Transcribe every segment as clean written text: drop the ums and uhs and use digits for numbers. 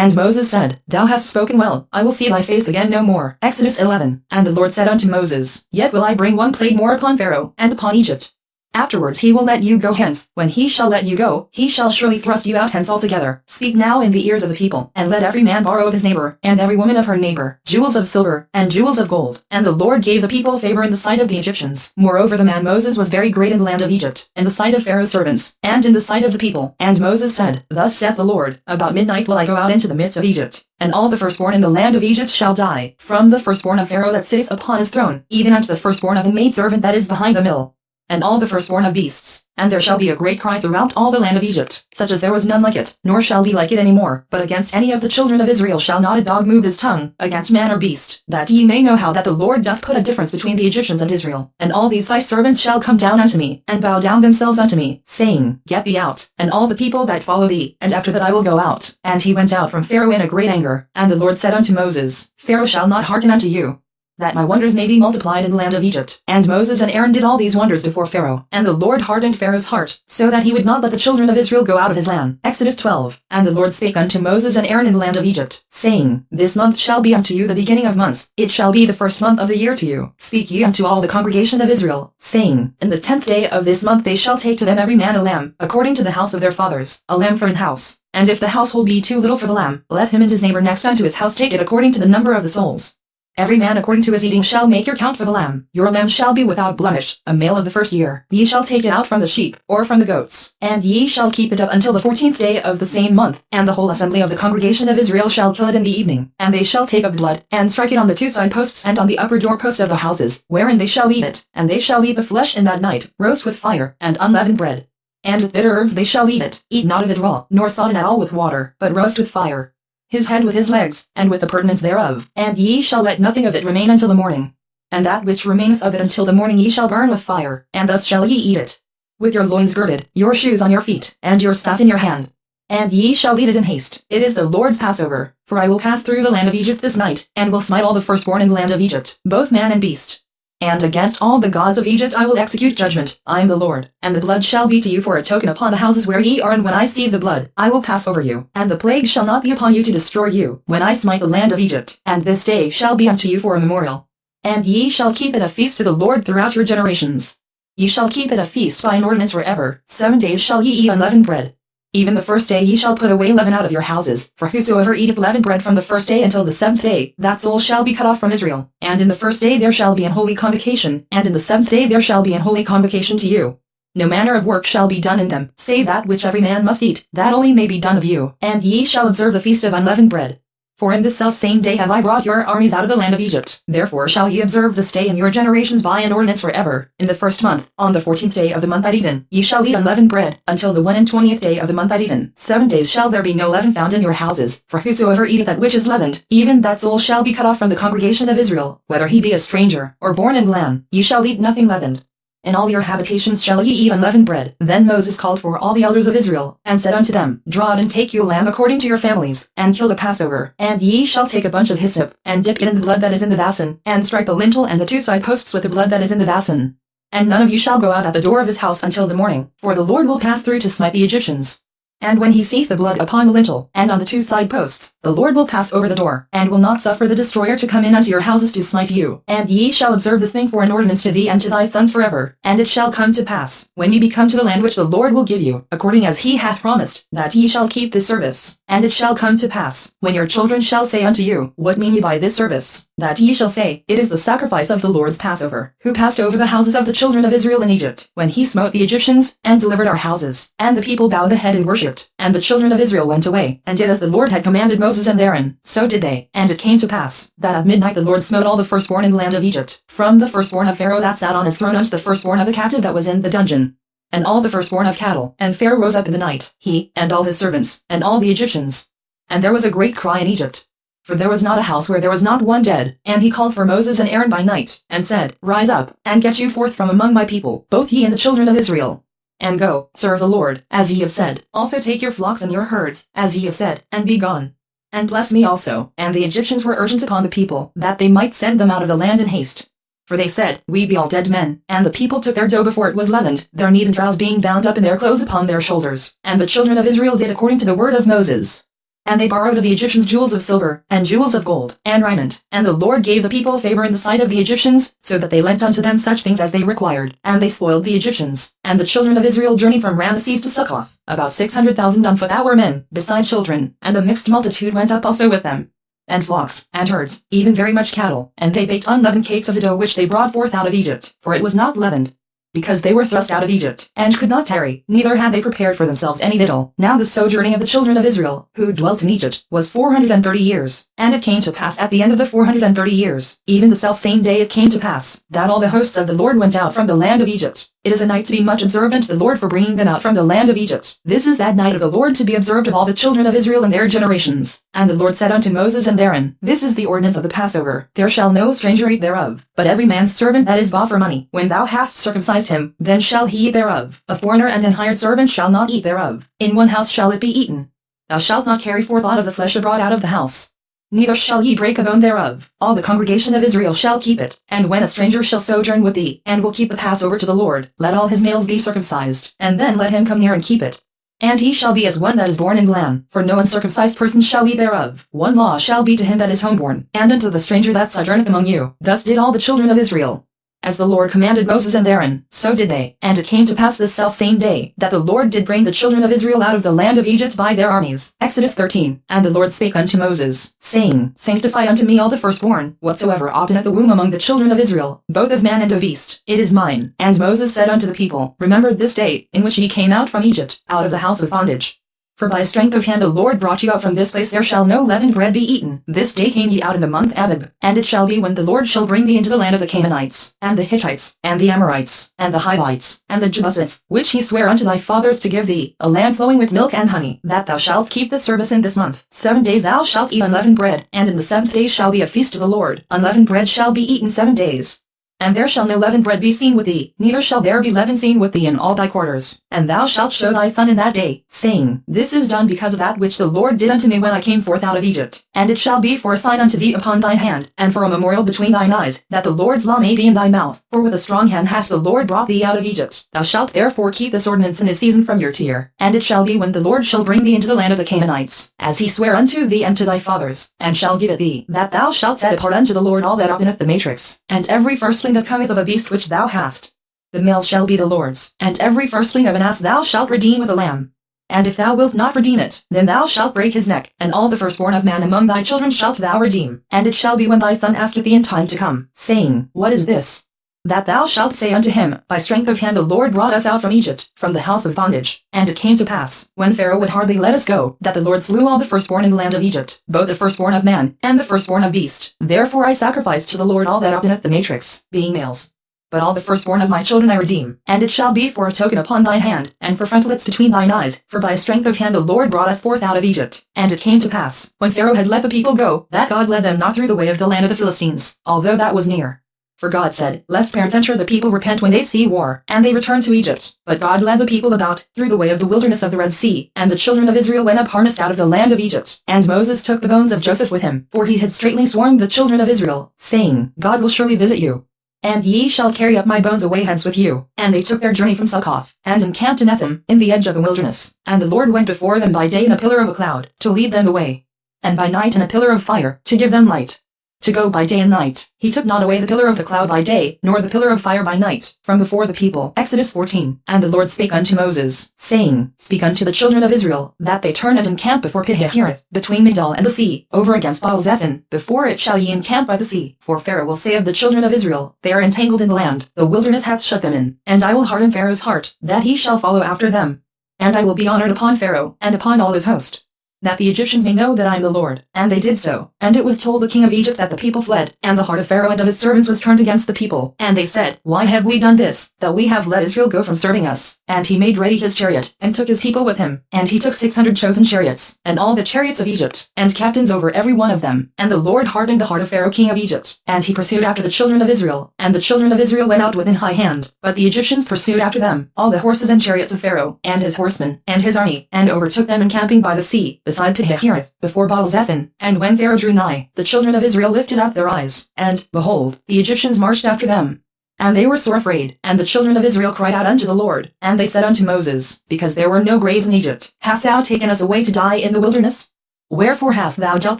And Moses said, Thou hast spoken well, I will see thy face again no more. Exodus 11. And the Lord said unto Moses, Yet will I bring one plague more upon Pharaoh, and upon Egypt. Afterwards he will let you go hence. When he shall let you go, he shall surely thrust you out hence altogether. Speak now in the ears of the people, and let every man borrow of his neighbor, and every woman of her neighbor, jewels of silver, and jewels of gold. And the Lord gave the people favor in the sight of the Egyptians. Moreover the man Moses was very great in the land of Egypt, in the sight of Pharaoh's servants, and in the sight of the people. And Moses said, Thus saith the Lord, About midnight will I go out into the midst of Egypt, and all the firstborn in the land of Egypt shall die, from the firstborn of Pharaoh that sitteth upon his throne, even unto the firstborn of the maidservant that is behind the mill, and all the firstborn of beasts. And there shall be a great cry throughout all the land of Egypt, such as there was none like it, nor shall be like it any more. But against any of the children of Israel shall not a dog move his tongue, against man or beast, that ye may know how that the Lord doth put a difference between the Egyptians and Israel. And all these thy servants shall come down unto me, and bow down themselves unto me, saying, Get thee out, and all the people that follow thee, and after that I will go out. And he went out from Pharaoh in a great anger. And the Lord said unto Moses, Pharaoh shall not hearken unto you, that my wonders may be multiplied in the land of Egypt. And Moses and Aaron did all these wonders before Pharaoh. And the Lord hardened Pharaoh's heart, so that he would not let the children of Israel go out of his land. Exodus 12. And the Lord spake unto Moses and Aaron in the land of Egypt, saying, This month shall be unto you the beginning of months, it shall be the first month of the year to you. Speak ye unto all the congregation of Israel, saying, In the 10th day of this month they shall take to them every man a lamb, according to the house of their fathers, a lamb for an house. And if the household be too little for the lamb, let him and his neighbor next unto his house take it according to the number of the souls. Every man according to his eating shall make your count for the lamb. Your lamb shall be without blemish, a male of the first year. Ye shall take it out from the sheep, or from the goats, and ye shall keep it up until the 14th day of the same month. And the whole assembly of the congregation of Israel shall kill it in the evening. And they shall take of the blood, and strike it on the two side posts and on the upper doorpost of the houses, wherein they shall eat it. And they shall eat the flesh in that night, roast with fire, and unleavened bread. And with bitter herbs they shall eat it. Eat not of it raw, nor sodden at all with water, but roast with fire, his head with his legs, and with the purtenance thereof. And ye shall let nothing of it remain until the morning. And that which remaineth of it until the morning ye shall burn with fire, and thus shall ye eat it, with your loins girded, your shoes on your feet, and your staff in your hand. And ye shall eat it in haste. It is the Lord's Passover. For I will pass through the land of Egypt this night, and will smite all the firstborn in the land of Egypt, both man and beast. And against all the gods of Egypt I will execute judgment. I am the Lord. And the blood shall be to you for a token upon the houses where ye are, and when I see the blood, I will pass over you. And the plague shall not be upon you to destroy you, when I smite the land of Egypt. And this day shall be unto you for a memorial. And ye shall keep it a feast to the Lord throughout your generations. Ye shall keep it a feast by an ordinance forever. 7 days shall ye eat unleavened bread. Even the first day ye shall put away leaven out of your houses, for whosoever eateth leavened bread from the first day until the 7th day, that soul shall be cut off from Israel. And in the first day there shall be an holy convocation, and in the 7th day there shall be an holy convocation to you. No manner of work shall be done in them, save that which every man must eat, that only may be done of you. And ye shall observe the feast of unleavened bread. For in this selfsame day have I brought your armies out of the land of Egypt. Therefore shall ye observe this day in your generations by an ordinance forever. In the 1st month, on the 14th day of the month at even, ye shall eat unleavened bread, until the 21st day of the month at even. 7 days shall there be no leaven found in your houses. For whosoever eateth that which is leavened, even that soul shall be cut off from the congregation of Israel, whether he be a stranger, or born in the land. Ye shall eat nothing leavened. In all your habitations shall ye eat unleavened bread. Then Moses called for all the elders of Israel, and said unto them, Draw out and take you a lamb according to your families, and kill the Passover. And ye shall take a bunch of hyssop, and dip it in the blood that is in the basin, and strike the lintel and the two side posts with the blood that is in the basin. And none of you shall go out at the door of his house until the morning, for the Lord will pass through to smite the Egyptians. And when he seeth the blood upon the lintel, and on the two side posts, the Lord will pass over the door, and will not suffer the destroyer to come in unto your houses to smite you. And ye shall observe this thing for an ordinance to thee and to thy sons forever. And it shall come to pass, when ye be come to the land which the Lord will give you, according as he hath promised, that ye shall keep this service. And it shall come to pass, when your children shall say unto you, What mean ye by this service? That ye shall say, It is the sacrifice of the Lord's Passover, who passed over the houses of the children of Israel in Egypt, when he smote the Egyptians, and delivered our houses. And the people bowed the head and worshipped, and the children of Israel went away, and did as the Lord had commanded Moses and Aaron. So did they. And it came to pass, that at midnight the Lord smote all the firstborn in the land of Egypt, from the firstborn of Pharaoh that sat on his throne unto the firstborn of the captive that was in the dungeon, and all the firstborn of cattle. And Pharaoh rose up in the night, he, and all his servants, and all the Egyptians. And there was a great cry in Egypt, for there was not a house where there was not one dead. And he called for Moses and Aaron by night, and said, Rise up, and get you forth from among my people, both ye and the children of Israel, and go, serve the Lord, as ye have said. Also take your flocks and your herds, as ye have said, and be gone. And bless me also. And the Egyptians were urgent upon the people, that they might send them out of the land in haste. For they said, We be all dead men. And the people took their dough before it was leavened, their knead and troughs being bound up in their clothes upon their shoulders. And the children of Israel did according to the word of Moses. And they borrowed of the Egyptians jewels of silver, and jewels of gold, and raiment. And the Lord gave the people favor in the sight of the Egyptians, so that they lent unto them such things as they required. And they spoiled the Egyptians. And the children of Israel journeyed from Ramesses to Succoth, about 600,000 on foot that were men, beside children. And a mixed multitude went up also with them, and flocks, and herds, even very much cattle. And they baked unleavened cakes of the dough which they brought forth out of Egypt, for it was not leavened, because they were thrust out of Egypt, and could not tarry, neither had they prepared for themselves any victual. Now the sojourning of the children of Israel, who dwelt in Egypt, was 430 years. And it came to pass at the end of the 430 years, even the selfsame day it came to pass, that all the hosts of the Lord went out from the land of Egypt. It is a night to be much observed unto the Lord for bringing them out from the land of Egypt. This is that night of the Lord to be observed of all the children of Israel in their generations. And the Lord said unto Moses and Aaron, This is the ordinance of the Passover. There shall no stranger eat thereof, but every man's servant that is bought for money. When thou hast circumcised him, then shall he eat thereof. A foreigner and an hired servant shall not eat thereof. In one house shall it be eaten. Thou shalt not carry forth aught of the flesh abroad out of the house, neither shall ye break a bone thereof. All the congregation of Israel shall keep it. And when a stranger shall sojourn with thee, and will keep the Passover to the Lord, let all his males be circumcised, and then let him come near and keep it. And he shall be as one that is born in the land, for no uncircumcised person shall eat thereof. One law shall be to him that is homeborn, and unto the stranger that sojourneth among you. Thus did all the children of Israel, as the Lord commanded Moses and Aaron, so did they. And it came to pass this selfsame day, that the Lord did bring the children of Israel out of the land of Egypt by their armies. Exodus 13. And the Lord spake unto Moses, saying, Sanctify unto me all the firstborn, whatsoever openeth the womb among the children of Israel, both of man and of beast, it is mine. And Moses said unto the people, Remember this day, in which ye came out from Egypt, out of the house of bondage. For by strength of hand the Lord brought you out from this place. There shall no leavened bread be eaten. This day came ye out in the month Abib. And it shall be when the Lord shall bring thee into the land of the Canaanites, and the Hittites, and the Amorites, and the Hivites, and the Jebusites, which he sware unto thy fathers to give thee, a land flowing with milk and honey, that thou shalt keep the service in this month. 7 days thou shalt eat unleavened bread, and in the 7th day shall be a feast to the Lord. Unleavened bread shall be eaten 7 days. And there shall no leavened bread be seen with thee, neither shall there be leaven seen with thee in all thy quarters. And thou shalt show thy son in that day, saying, This is done because of that which the Lord did unto me when I came forth out of Egypt. And it shall be for a sign unto thee upon thine hand, and for a memorial between thine eyes, that the Lord's law may be in thy mouth. For with a strong hand hath the Lord brought thee out of Egypt. Thou shalt therefore keep this ordinance in his season from year to year. And it shall be when the Lord shall bring thee into the land of the Canaanites, as he sware unto thee and to thy fathers, and shall give it thee, that thou shalt set apart unto the Lord all that openeth the matrix, and every firstling that cometh of a beast which thou hast. The males shall be the Lord's, and every firstling of an ass thou shalt redeem with a lamb. And if thou wilt not redeem it, then thou shalt break his neck, and all the firstborn of man among thy children shalt thou redeem. And it shall be when thy son asketh thee in time to come, saying, What is this? That thou shalt say unto him, By strength of hand the Lord brought us out from Egypt, from the house of bondage. And it came to pass, when Pharaoh would hardly let us go, that the Lord slew all the firstborn in the land of Egypt, both the firstborn of man, and the firstborn of beast. Therefore I sacrificed to the Lord all that openeth the matrix, being males. But all the firstborn of my children I redeem, and it shall be for a token upon thine hand, and for frontlets between thine eyes, for by strength of hand the Lord brought us forth out of Egypt. And it came to pass, when Pharaoh had let the people go, that God led them not through the way of the land of the Philistines, although that was near. For God said, Lest peradventure the people repent when they see war, and they return to Egypt. But God led the people about, through the way of the wilderness of the Red Sea, and the children of Israel went up harnessed out of the land of Egypt. And Moses took the bones of Joseph with him, for he had straitly sworn the children of Israel, saying, God will surely visit you, and ye shall carry up my bones away hence with you. And they took their journey from Succoth, and encamped in Etham, in the edge of the wilderness. And the Lord went before them by day in a pillar of a cloud, to lead them the way, and by night in a pillar of fire, to give them light, to go by day and night. He took not away the pillar of the cloud by day, nor the pillar of fire by night, from before the people. Exodus 14. And the Lord spake unto Moses, saying, Speak unto the children of Israel, that they turn and encamp before Pihahiroth, between Migdol and the sea, over against Baal-zephon. Before it shall ye encamp by the sea. For Pharaoh will say of the children of Israel, They are entangled in the land, the wilderness hath shut them in. And I will harden Pharaoh's heart, that he shall follow after them. And I will be honored upon Pharaoh, and upon all his host, that the Egyptians may know that I am the Lord. And they did so. And it was told the king of Egypt that the people fled, and the heart of Pharaoh and of his servants was turned against the people. And they said, Why have we done this, that we have let Israel go from serving us? And he made ready his chariot, and took his people with him. And he took 600 chosen chariots, and all the chariots of Egypt, and captains over every one of them. And the Lord hardened the heart of Pharaoh king of Egypt, and he pursued after the children of Israel. And the children of Israel went out within high hand, but the Egyptians pursued after them, all the horses and chariots of Pharaoh, and his horsemen, and his army, and overtook them encamping by the sea, beside Pihahiroth, before Baal-zephon. And when Pharaoh drew nigh, the children of Israel lifted up their eyes, and, behold, the Egyptians marched after them. And they were sore afraid, and the children of Israel cried out unto the Lord. And they said unto Moses, Because there were no graves in Egypt, hast thou taken us away to die in the wilderness? Wherefore hast thou dealt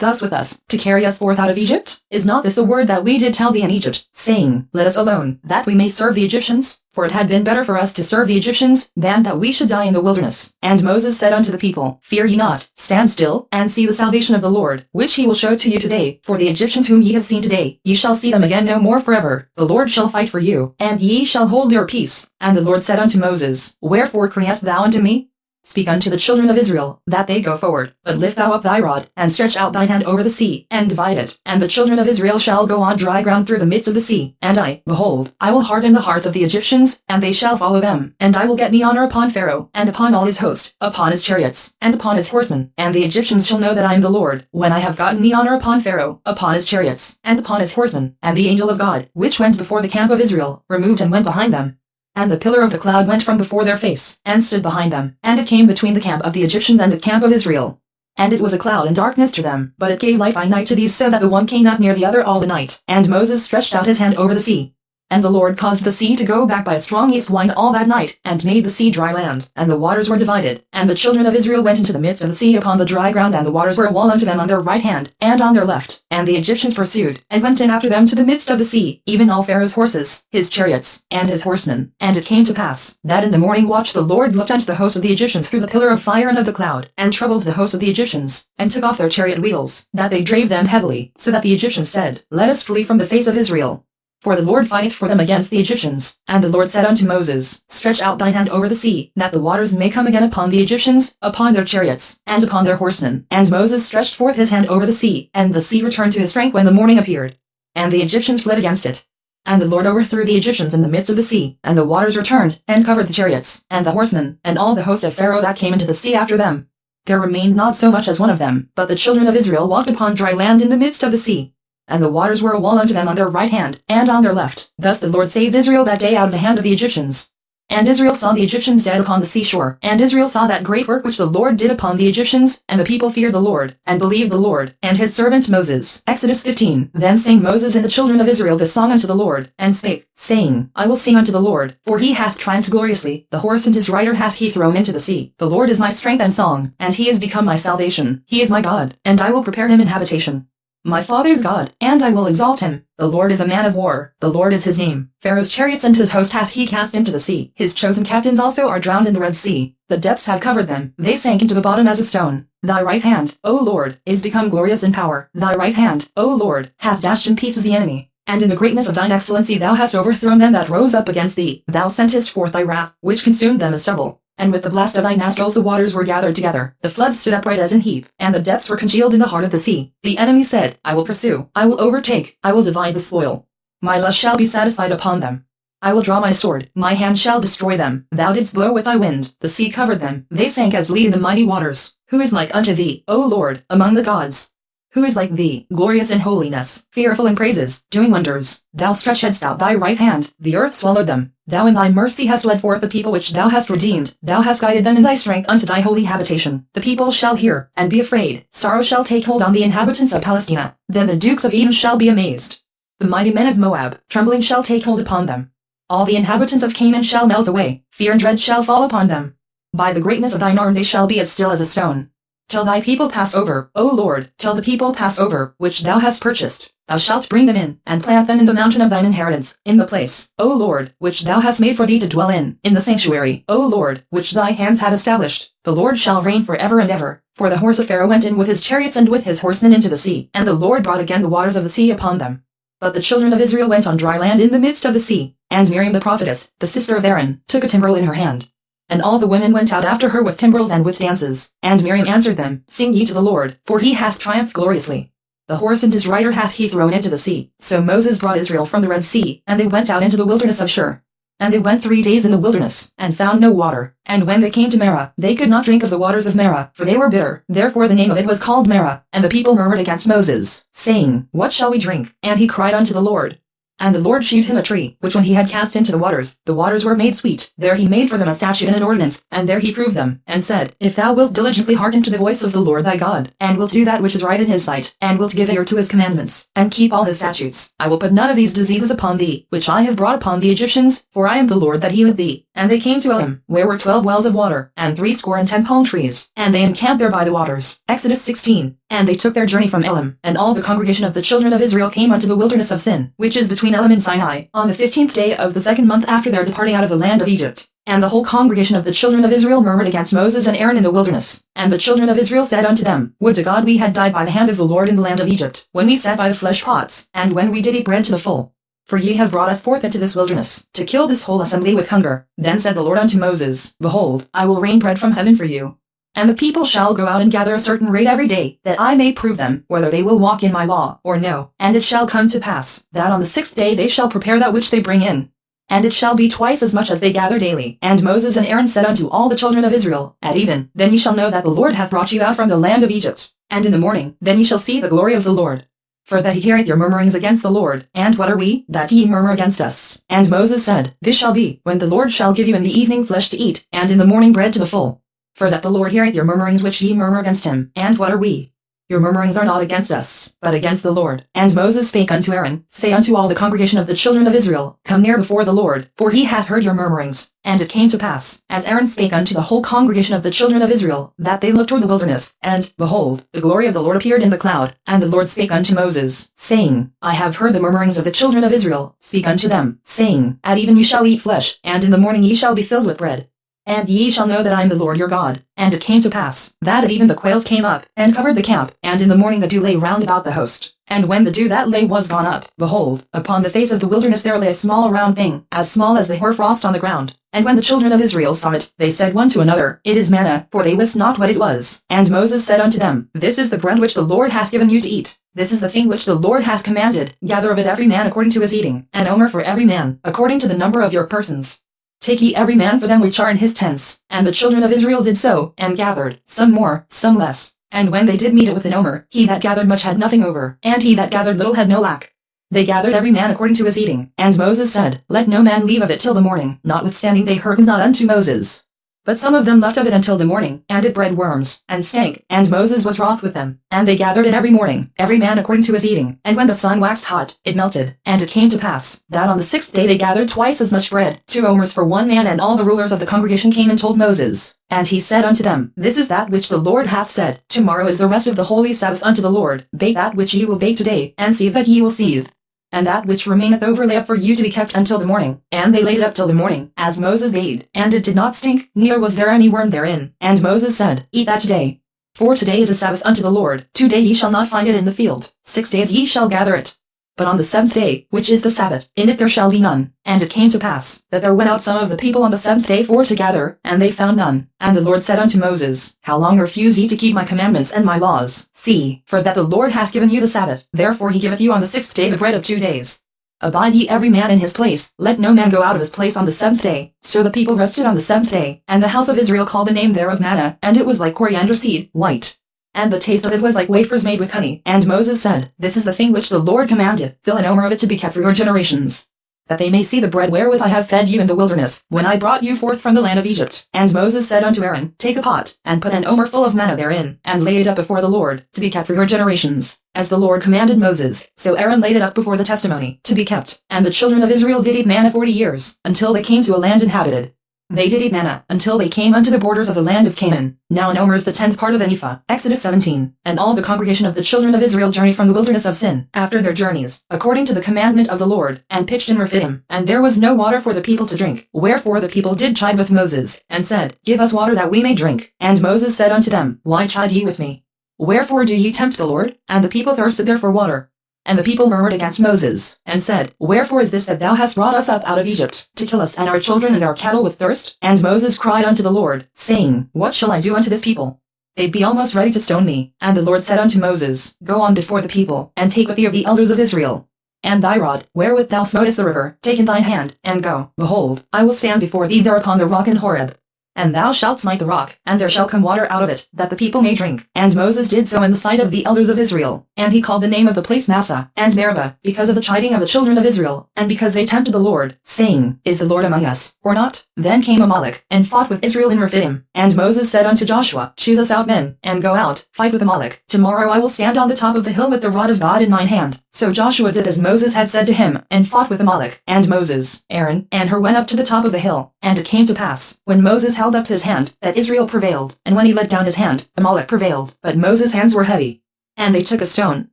thus with us, to carry us forth out of Egypt? Is not this the word that we did tell thee in Egypt, saying, Let us alone, that we may serve the Egyptians? For it had been better for us to serve the Egyptians, than that we should die in the wilderness. And Moses said unto the people, Fear ye not, stand still, and see the salvation of the Lord, which he will show to you today. For the Egyptians whom ye have seen today, ye shall see them again no more forever. The Lord shall fight for you, and ye shall hold your peace. And the Lord said unto Moses, Wherefore criest thou unto me? Speak unto the children of Israel, that they go forward, but lift thou up thy rod, and stretch out thine hand over the sea, and divide it, and the children of Israel shall go on dry ground through the midst of the sea. And I, behold, I will harden the hearts of the Egyptians, and they shall follow them, and I will get me honor upon Pharaoh, and upon all his host, upon his chariots, and upon his horsemen, and the Egyptians shall know that I am the Lord, when I have gotten me honor upon Pharaoh, upon his chariots, and upon his horsemen. And the angel of God, which went before the camp of Israel, removed and went behind them. And the pillar of the cloud went from before their face, and stood behind them, and it came between the camp of the Egyptians and the camp of Israel. And it was a cloud and darkness to them, but it gave light by night to these, so that the one came not near the other all the night. And Moses stretched out his hand over the sea. And the Lord caused the sea to go back by a strong east wind all that night, and made the sea dry land, and the waters were divided. And the children of Israel went into the midst of the sea upon the dry ground, and the waters were a wall unto them on their right hand, and on their left. And the Egyptians pursued, and went in after them to the midst of the sea, even all Pharaoh's horses, his chariots, and his horsemen. And it came to pass, that in the morning watch the Lord looked unto the host of the Egyptians through the pillar of fire and of the cloud, and troubled the host of the Egyptians, and took off their chariot wheels, that they drave them heavily, so that the Egyptians said, Let us flee from the face of Israel. For the Lord fighteth for them against the Egyptians. And the Lord said unto Moses, Stretch out thine hand over the sea, that the waters may come again upon the Egyptians, upon their chariots, and upon their horsemen. And Moses stretched forth his hand over the sea, and the sea returned to his strength when the morning appeared. And the Egyptians fled against it. And the Lord overthrew the Egyptians in the midst of the sea, and the waters returned, and covered the chariots, and the horsemen, and all the host of Pharaoh that came into the sea after them. There remained not so much as one of them, but the children of Israel walked upon dry land in the midst of the sea. And the waters were a wall unto them on their right hand, and on their left. Thus the Lord saved Israel that day out of the hand of the Egyptians. And Israel saw the Egyptians dead upon the seashore, and Israel saw that great work which the Lord did upon the Egyptians, and the people feared the Lord, and believed the Lord, and his servant Moses. Exodus 15. Then sang Moses and the children of Israel this song unto the Lord, and spake, saying, I will sing unto the Lord, for he hath triumphed gloriously, the horse and his rider hath he thrown into the sea. The Lord is my strength and song, and he is become my salvation. He is my God, and I will prepare him an habitation. My father's God, and I will exalt him. The Lord is a man of war, the Lord is his name. Pharaoh's chariots and his host hath he cast into the sea. His chosen captains also are drowned in the Red Sea. The depths have covered them, they sank into the bottom as a stone. Thy right hand, O Lord, is become glorious in power. Thy right hand, O Lord, hath dashed in pieces the enemy. And in the greatness of thine excellency thou hast overthrown them that rose up against thee. Thou sentest forth thy wrath, which consumed them as stubble. And with the blast of thy nostrils the waters were gathered together. The floods stood upright as an heap, and the depths were congealed in the heart of the sea. The enemy said, I will pursue, I will overtake, I will divide the spoil. My lust shall be satisfied upon them. I will draw my sword, my hand shall destroy them. Thou didst blow with thy wind, the sea covered them. They sank as lead in the mighty waters. Who is like unto thee, O Lord, among the gods? Who is like thee, glorious in holiness, fearful in praises, doing wonders? Thou stretchedst out thy right hand, the earth swallowed them. Thou in thy mercy hast led forth the people which thou hast redeemed. Thou hast guided them in thy strength unto thy holy habitation. The people shall hear, and be afraid. Sorrow shall take hold on the inhabitants of Palestina. Then the dukes of Edom shall be amazed. The mighty men of Moab, trembling shall take hold upon them. All the inhabitants of Canaan shall melt away. Fear and dread shall fall upon them. By the greatness of thine arm they shall be as still as a stone. Till thy people pass over, O Lord, till the people pass over, which thou hast purchased. Thou shalt bring them in, and plant them in the mountain of thine inheritance, in the place, O Lord, which thou hast made for thee to dwell in the sanctuary, O Lord, which thy hands have established. The Lord shall reign for ever and ever. For the horse of Pharaoh went in with his chariots and with his horsemen into the sea, and the Lord brought again the waters of the sea upon them. But the children of Israel went on dry land in the midst of the sea, and Miriam the prophetess, the sister of Aaron, took a timbrel in her hand. And all the women went out after her with timbrels and with dances. And Miriam answered them, Sing ye to the Lord, for he hath triumphed gloriously. The horse and his rider hath he thrown into the sea. So Moses brought Israel from the Red Sea, and they went out into the wilderness of Shur. And they went 3 days in the wilderness, and found no water. And when they came to Marah, they could not drink of the waters of Marah, for they were bitter. Therefore the name of it was called Marah. And the people murmured against Moses, saying, What shall we drink? And he cried unto the Lord. And the Lord shewed him a tree, which when he had cast into the waters were made sweet. There he made for them a statute and an ordinance, and there he proved them, and said, If thou wilt diligently hearken to the voice of the Lord thy God, and wilt do that which is right in his sight, and wilt give ear to his commandments, and keep all his statutes, I will put none of these diseases upon thee, which I have brought upon the Egyptians, for I am the Lord that healeth thee. And they came to Elim, where were 12 wells of water, and 60 palm trees, and they encamped there by the waters. Exodus 16. And they took their journey from Elim, and all the congregation of the children of Israel came unto the wilderness of Sin, which is between Elim and Sinai, on the 15th day of the 2nd month after their departing out of the land of Egypt. And the whole congregation of the children of Israel murmured against Moses and Aaron in the wilderness. And the children of Israel said unto them, Would to God we had died by the hand of the Lord in the land of Egypt, when we sat by the flesh pots, and when we did eat bread to the full. For ye have brought us forth into this wilderness, to kill this whole assembly with hunger. Then said the Lord unto Moses, Behold, I will rain bread from heaven for you. And the people shall go out and gather a certain rate every day, that I may prove them, whether they will walk in my law, or no. And it shall come to pass, that on the 6th day they shall prepare that which they bring in. And it shall be twice as much as they gather daily. And Moses and Aaron said unto all the children of Israel, At even, then ye shall know that the Lord hath brought you out from the land of Egypt. And in the morning, then ye shall see the glory of the Lord. For that he heareth your murmurings against the Lord. And what are we, that ye murmur against us? And Moses said, This shall be, when the Lord shall give you in the evening flesh to eat, and in the morning bread to the full. For that the Lord heareth your murmurings which ye murmur against him. And what are we? Your murmurings are not against us, but against the Lord. And Moses spake unto Aaron, Say unto all the congregation of the children of Israel, Come near before the Lord, for he hath heard your murmurings. And it came to pass, as Aaron spake unto the whole congregation of the children of Israel, that they looked toward the wilderness, and, behold, the glory of the Lord appeared in the cloud. And the Lord spake unto Moses, saying, I have heard the murmurings of the children of Israel. Speak unto them, saying, At even ye shall eat flesh, and in the morning ye shall be filled with bread. And ye shall know that I am the Lord your God. And it came to pass, that at even the quails came up, and covered the camp, and in the morning the dew lay round about the host. And when the dew that lay was gone up, behold, upon the face of the wilderness there lay a small round thing, as small as the hoarfrost on the ground. And when the children of Israel saw it, they said one to another, It is manna, for they wist not what it was. And Moses said unto them, This is the bread which the Lord hath given you to eat. This is the thing which the Lord hath commanded. Gather of it every man according to his eating, an omer for every man, according to the number of your persons. Take ye every man for them which are in his tents. And the children of Israel did so, and gathered, some more, some less. And when they did meet it with an omer, he that gathered much had nothing over, and he that gathered little had no lack. They gathered every man according to his eating. And Moses said, Let no man leave of it till the morning. Notwithstanding they hearkened not unto Moses. But some of them left of it until the morning, and it bred worms, and stank, and Moses was wroth with them. And they gathered it every morning, every man according to his eating. And when the sun waxed hot, it melted. And it came to pass, that on the 6th day they gathered twice as much bread, 2 omers for one man. And all the rulers of the congregation came and told Moses. And he said unto them, This is that which the Lord hath said, Tomorrow is the rest of the holy Sabbath unto the Lord. Bake that which ye will bake today, and seethe that ye will seethe. And that which remaineth over lay up for you to be kept until the morning. And they laid it up till the morning, as Moses bade. And it did not stink, neither was there any worm therein. And Moses said, Eat that today. For today is a Sabbath unto the Lord. 2 days ye shall not find it in the field. 6 days ye shall gather it. But on the 7th day, which is the Sabbath, in it there shall be none. And it came to pass, that there went out some of the people on the 7th day for to gather, and they found none. And the Lord said unto Moses, How long refuse ye to keep my commandments and my laws? See, for that the Lord hath given you the Sabbath, therefore he giveth you on the 6th day the bread of 2 days. Abide ye every man in his place, let no man go out of his place on the 7th day. So the people rested on the 7th day, and the house of Israel called the name thereof manna, and it was like coriander seed, white. And the taste of it was like wafers made with honey. And Moses said, This is the thing which the Lord commandeth, fill an omer of it to be kept for your generations. That they may see the bread wherewith I have fed you in the wilderness, when I brought you forth from the land of Egypt. And Moses said unto Aaron, Take a pot, and put an omer full of manna therein, and lay it up before the Lord, to be kept for your generations. As the Lord commanded Moses, so Aaron laid it up before the testimony, to be kept. And the children of Israel did eat manna 40 years, until they came to a land inhabited. They did eat manna, until they came unto the borders of the land of Canaan. Now an omer is the 10th part of an ephah. Exodus 17. And all the congregation of the children of Israel journeyed from the wilderness of Sin, after their journeys, according to the commandment of the Lord, and pitched in Rephidim. And there was no water for the people to drink. Wherefore the people did chide with Moses, and said, Give us water that we may drink. And Moses said unto them, Why chide ye with me? Wherefore do ye tempt the Lord? And the people thirsted there for water. And the people murmured against Moses, and said, Wherefore is this that thou hast brought us up out of Egypt, to kill us and our children and our cattle with thirst? And Moses cried unto the Lord, saying, What shall I do unto this people? They be almost ready to stone me. And the Lord said unto Moses, Go on before the people, and take with thee of the elders of Israel. And thy rod, wherewith thou smotest the river, take in thine hand, and go. Behold, I will stand before thee there upon the rock in Horeb. And thou shalt smite the rock, and there shall come water out of it, that the people may drink. And Moses did so in the sight of the elders of Israel. And he called the name of the place Massah, and Meribah, because of the chiding of the children of Israel, and because they tempted the Lord, saying, Is the Lord among us, or not? Then came Amalek, and fought with Israel in Rephidim. And Moses said unto Joshua, Choose us out men, and go out, fight with Amalek. Tomorrow I will stand on the top of the hill with the rod of God in mine hand. So Joshua did as Moses had said to him, and fought with Amalek. And Moses, Aaron, and Hur went up to the top of the hill. And it came to pass, when Moses held up his hand, that Israel prevailed, and when he let down his hand, Amalek prevailed. But Moses' hands were heavy. And they took a stone,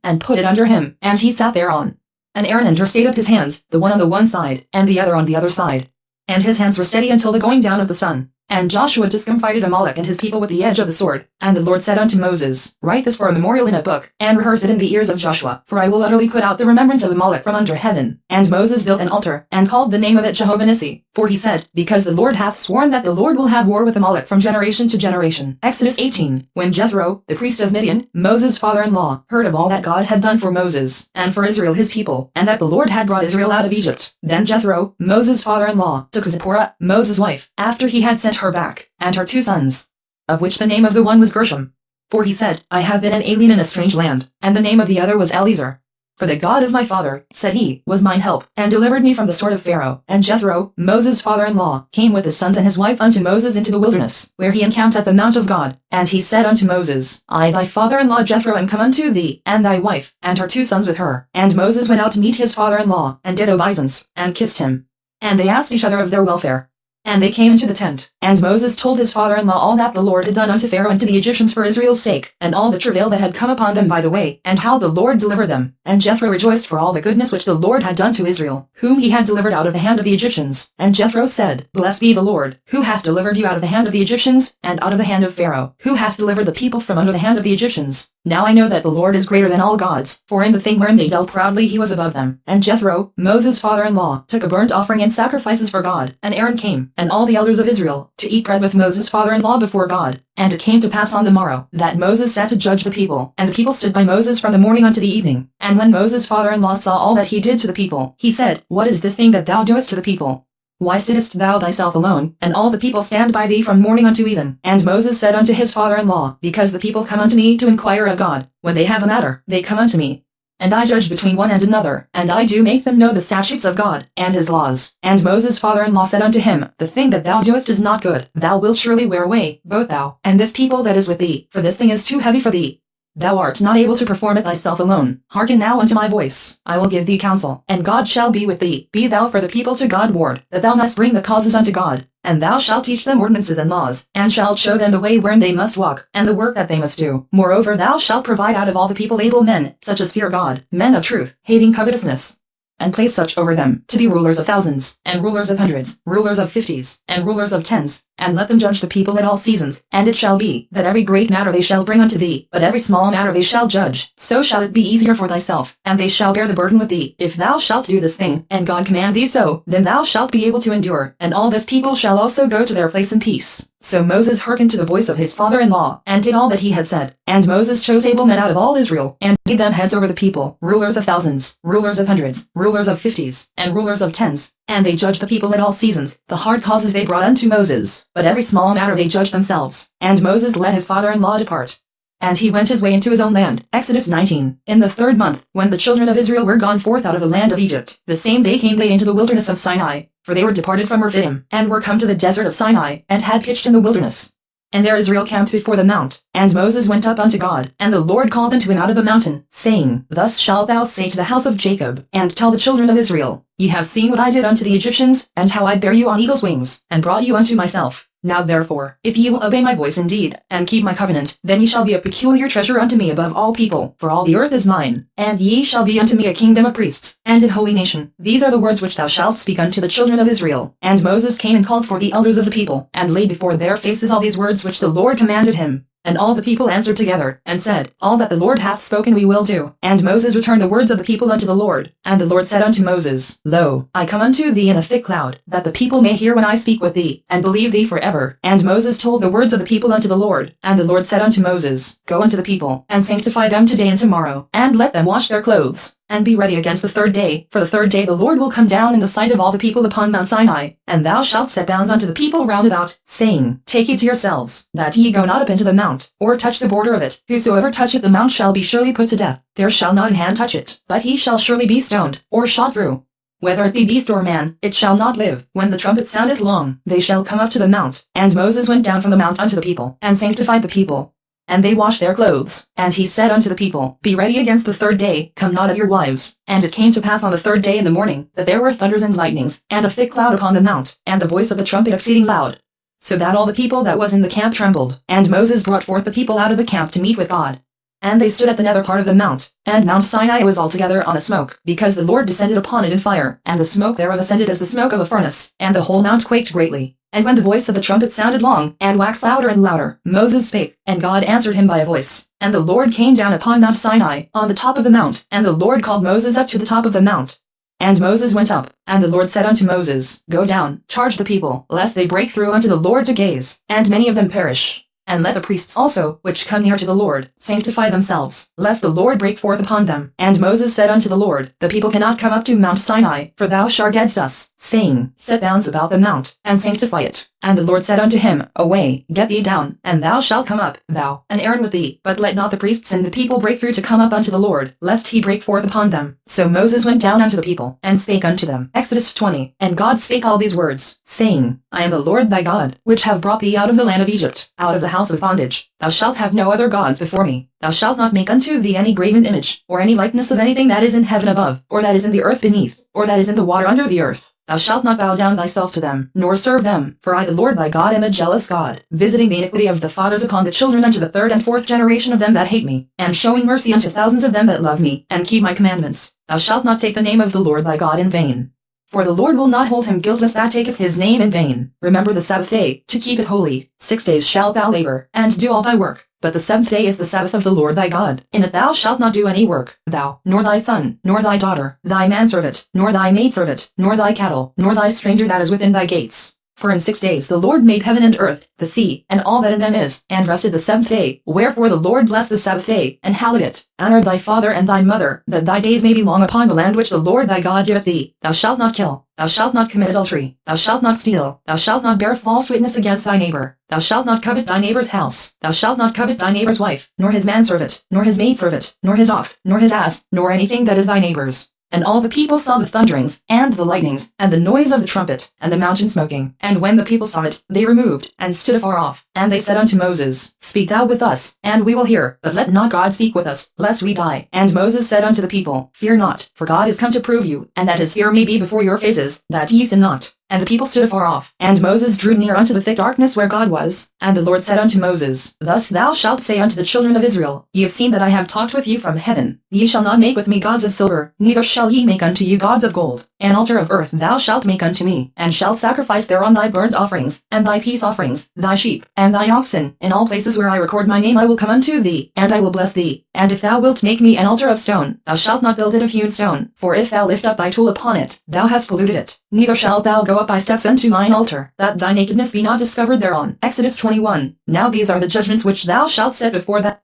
and put it under him, and he sat thereon. And Aaron and Hur stayed up his hands, the one on the one side, and the other on the other side. And his hands were steady until the going down of the sun. And Joshua discomfited Amalek and his people with the edge of the sword. And the Lord said unto Moses, Write this for a memorial in a book, and rehearse it in the ears of Joshua, for I will utterly put out the remembrance of Amalek from under heaven. And Moses built an altar, and called the name of it Jehovah Nissi, for he said, Because the Lord hath sworn that the Lord will have war with Amalek from generation to generation. Exodus 18. When Jethro, the priest of Midian, Moses' father-in-law, heard of all that God had done for Moses, and for Israel his people, and that the Lord had brought Israel out of Egypt, then Jethro, Moses' father-in-law, took Zipporah, Moses' wife, after he had sent her back, and her 2 sons, of which the name of the one was Gershom. For he said, I have been an alien in a strange land, and the name of the other was Eliezer. For the God of my father, said he, was mine help, and delivered me from the sword of Pharaoh. And Jethro, Moses' father-in-law, came with his sons and his wife unto Moses into the wilderness, where he encamped at the mount of God. And he said unto Moses, I thy father-in-law Jethro am come unto thee, and thy wife, and her 2 sons with her. And Moses went out to meet his father-in-law, and did obeisance, and kissed him. And they asked each other of their welfare. And they came into the tent, and Moses told his father-in-law all that the Lord had done unto Pharaoh and to the Egyptians for Israel's sake, and all the travail that had come upon them by the way, and how the Lord delivered them. And Jethro rejoiced for all the goodness which the Lord had done to Israel, whom he had delivered out of the hand of the Egyptians. And Jethro said, Blessed be the Lord, who hath delivered you out of the hand of the Egyptians, and out of the hand of Pharaoh, who hath delivered the people from under the hand of the Egyptians. Now I know that the Lord is greater than all gods, for in the thing wherein they dealt proudly he was above them. And Jethro, Moses' father-in-law, took a burnt offering and sacrifices for God. And Aaron came, and all the elders of Israel, to eat bread with Moses' father-in-law before God. And it came to pass on the morrow, that Moses sat to judge the people, and the people stood by Moses from the morning unto the evening. And when Moses' father-in-law saw all that he did to the people, he said, What is this thing that thou doest to the people? Why sittest thou thyself alone, and all the people stand by thee from morning unto even? And Moses said unto his father-in-law, Because the people come unto me to inquire of God. When they have a matter, they come unto me. And I judge between one and another, and I do make them know the statutes of God, and his laws. And Moses' father-in-law said unto him, The thing that thou doest is not good. Thou wilt surely wear away, both thou, and this people that is with thee, for this thing is too heavy for thee. Thou art not able to perform it thyself alone. Hearken now unto my voice. I will give thee counsel, and God shall be with thee. Be thou for the people to God ward, that thou must bring the causes unto God. And thou shalt teach them ordinances and laws, and shalt show them the way wherein they must walk, and the work that they must do. Moreover thou shalt provide out of all the people able men, such as fear God, men of truth, hating covetousness, and place such over them, to be rulers of thousands, and rulers of hundreds, rulers of 50s, and rulers of 10s, and let them judge the people at all seasons. And it shall be, that every great matter they shall bring unto thee, but every small matter they shall judge. So shall it be easier for thyself, and they shall bear the burden with thee. If thou shalt do this thing, and God command thee so, then thou shalt be able to endure, and all this people shall also go to their place in peace. So Moses hearkened to the voice of his father-in-law, and did all that he had said. And Moses chose able men out of all Israel, and made them heads over the people, rulers of thousands, rulers of hundreds, rulers of 50s, and rulers of 10s. And they judged the people at all seasons. The hard causes they brought unto Moses, but every small matter they judged themselves. And Moses let his father-in-law depart. And he went his way into his own land. Exodus 19. In the 3rd month, when the children of Israel were gone forth out of the land of Egypt, the same day came they into the wilderness of Sinai, for they were departed from Rephidim, and were come to the desert of Sinai, and had pitched in the wilderness. And there Israel camped before the mount. And Moses went up unto God, and the Lord called unto him out of the mountain, saying, Thus shalt thou say to the house of Jacob, and tell the children of Israel, Ye have seen what I did unto the Egyptians, and how I bare you on eagle's wings, and brought you unto myself. Now therefore, if ye will obey my voice indeed, and keep my covenant, then ye shall be a peculiar treasure unto me above all people, for all the earth is mine. And ye shall be unto me a kingdom of priests, and an holy nation. These are the words which thou shalt speak unto the children of Israel. And Moses came and called for the elders of the people, and laid before their faces all these words which the Lord commanded him. And all the people answered together, and said, All that the Lord hath spoken we will do. And Moses returned the words of the people unto the Lord. And the Lord said unto Moses, Lo, I come unto thee in a thick cloud, that the people may hear when I speak with thee, and believe thee forever. And Moses told the words of the people unto the Lord. And the Lord said unto Moses, Go unto the people, and sanctify them today and tomorrow, and let them wash their clothes, and be ready against the third day, for the third day the Lord will come down in the sight of all the people upon Mount Sinai, and thou shalt set bounds unto the people round about, saying, Take heed to yourselves, that ye go not up into the mount, or touch the border of it. Whosoever toucheth the mount shall be surely put to death. There shall not an hand touch it, but he shall surely be stoned, or shot through. Whether it be beast or man, it shall not live. When the trumpet soundeth long, they shall come up to the mount. And Moses went down from the mount unto the people, and sanctified the people. And they washed their clothes. And he said unto the people, Be ready against the third day, come not at your wives. And it came to pass on the third day in the morning, that there were thunders and lightnings, and a thick cloud upon the mount, and the voice of the trumpet exceeding loud. So that all the people that was in the camp trembled. And Moses brought forth the people out of the camp to meet with God. And they stood at the nether part of the mount, and Mount Sinai was altogether on a smoke, because the Lord descended upon it in fire, and the smoke thereof ascended as the smoke of a furnace, and the whole mount quaked greatly. And when the voice of the trumpet sounded long, and waxed louder and louder, Moses spake, and God answered him by a voice. And the Lord came down upon Mount Sinai, on the top of the mount, and the Lord called Moses up to the top of the mount. And Moses went up, and the Lord said unto Moses, Go down, charge the people, lest they break through unto the Lord to gaze, and many of them perish. And let the priests also, which come near to the Lord, sanctify themselves, lest the Lord break forth upon them. And Moses said unto the Lord, The people cannot come up to Mount Sinai, for thou shalt against us, saying, Set bounds about the mount, and sanctify it. And the Lord said unto him, Away, get thee down, and thou shalt come up, thou, and Aaron with thee. But let not the priests and the people break through to come up unto the Lord, lest he break forth upon them. So Moses went down unto the people, and spake unto them. Exodus 20. And God spake all these words, saying, I am the Lord thy God, which have brought thee out of the land of Egypt, out of the house of bondage. Thou shalt have no other gods before me. Thou shalt not make unto thee any graven image, or any likeness of anything that is in heaven above, or that is in the earth beneath, or that is in the water under the earth. Thou shalt not bow down thyself to them, nor serve them, for I the Lord thy God am a jealous God, visiting the iniquity of the fathers upon the children unto the third and fourth generation of them that hate me, and showing mercy unto thousands of them that love me, and keep my commandments. Thou shalt not take the name of the Lord thy God in vain. For the Lord will not hold him guiltless that taketh his name in vain. Remember the Sabbath day, to keep it holy. 6 days shalt thou labor, and do all thy work. But the seventh day is the Sabbath of the Lord thy God. In it thou shalt not do any work, thou, nor thy son, nor thy daughter, thy manservant, nor thy maidservant, nor thy cattle, nor thy stranger that is within thy gates. For in 6 days the Lord made heaven and earth, the sea, and all that in them is, and rested the seventh day. Wherefore the Lord blessed the Sabbath day, and hallowed it. Honor thy father and thy mother, that thy days may be long upon the land which the Lord thy God giveth thee. Thou shalt not kill. Thou shalt not commit adultery. Thou shalt not steal. Thou shalt not bear false witness against thy neighbor. Thou shalt not covet thy neighbor's house. Thou shalt not covet thy neighbor's wife, nor his manservant, nor his maidservant, nor his ox, nor his ass, nor anything that is thy neighbor's. And all the people saw the thunderings, and the lightnings, and the noise of the trumpet, and the mountain smoking. And when the people saw it, they removed, and stood afar off. And they said unto Moses, Speak thou with us, and we will hear, but let not God speak with us, lest we die. And Moses said unto the people, Fear not, for God is come to prove you, and that his fear may be before your faces, that ye sin not. And the people stood afar off. And Moses drew near unto the thick darkness where God was. And the Lord said unto Moses, Thus thou shalt say unto the children of Israel, Ye have seen that I have talked with you from heaven. Ye shall not make with me gods of silver, neither shall ye make unto you gods of gold. An altar of earth thou shalt make unto me, and shalt sacrifice thereon thy burnt offerings, and thy peace offerings, thy sheep, and thine oxen. In all places where I record my name I will come unto thee, and I will bless thee. And if thou wilt make me an altar of stone, thou shalt not build it of hewn stone, for if thou lift up thy tool upon it, thou hast polluted it. Neither shalt thou go up by steps unto mine altar, that thy nakedness be not discovered thereon. Exodus 21. Now these are the judgments which thou shalt set before that